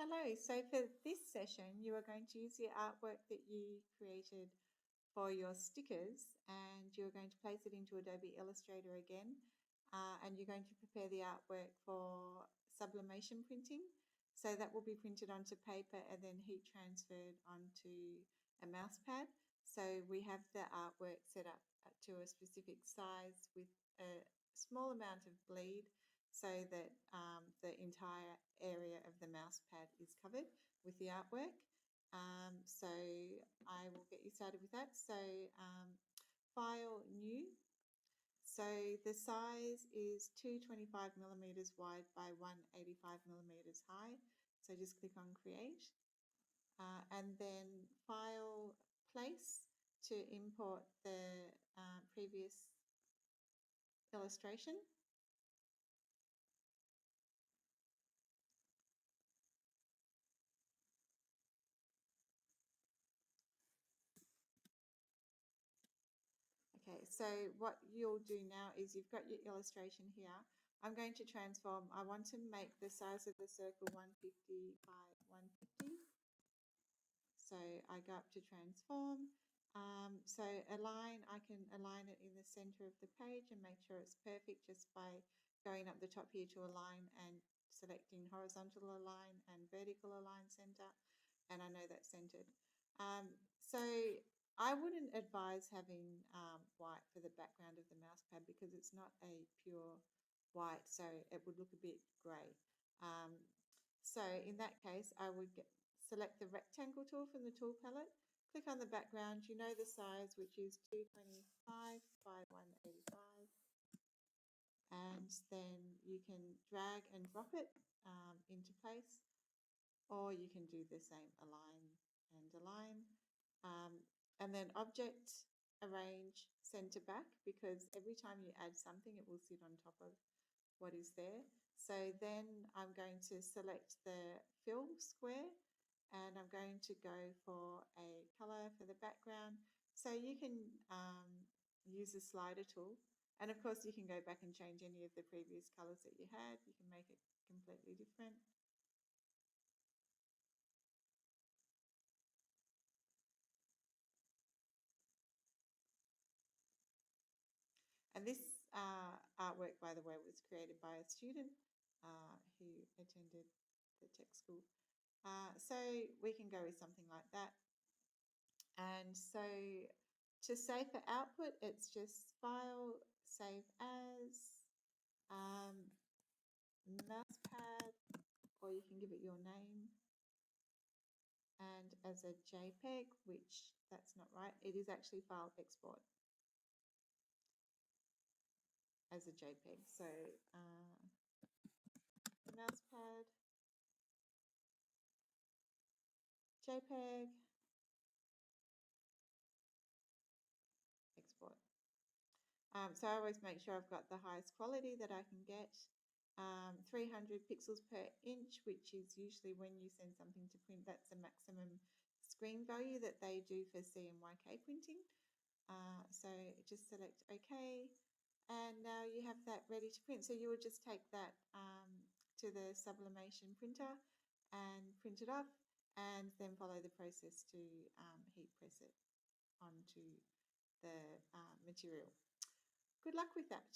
Hello, so for this session, you are going to use the artwork that you created for your stickers and you're going to place it into Adobe Illustrator again and you're going to prepare the artwork for sublimation printing. So that will be printed onto paper and then heat transferred onto a mouse pad. So we have the artwork set up to a specific size with a small amount of bleed so that the entire area of the mouse pad is covered with the artwork. So I will get you started with that. So file new. So the size is 225 millimeters wide by 185 millimeters high. So just click on create and then file place to import the previous illustration. Okay, so what you'll do now is you've got your illustration here. I'm going to transform. I want to make the size of the circle 150 by 150. So I go up to transform. So align, I can align it in the center of the page and make sure it's perfect just by going up the top here to align and selecting horizontal align and vertical align center. And I know that's centered. So I wouldn't advise having white for the background of the mouse pad because it's not a pure white, so it would look a bit grey. So in that case, I would select the rectangle tool from the tool palette, click on the background, you know the size, which is 225 by 185, and then you can drag and drop it into place, or you can do the same, align and align. And then object, arrange, center back, because every time you add something, it will sit on top of what is there. So then I'm going to select the fill square and I'm going to go for a color for the background. So you can use the slider tool, and of course you can go back and change any of the previous colors that you had. You can make it completely different. And this artwork, by the way, was created by a student who attended the tech school. So we can go with something like that. And so to save for output, it's just File, Save As, Mousepad, or you can give it your name. And as a JPEG, which that's not right, it is actually File Export as a JPEG. So Mousepad, JPEG, Export. So I always make sure I've got the highest quality that I can get. 300 pixels per inch, which is usually when you send something to print, that's the maximum screen value that they do for CMYK printing. So just select OK, and now you have that ready to print. So you will just take that to the sublimation printer and print it off, and then follow the process to heat press it onto the material. Good luck with that.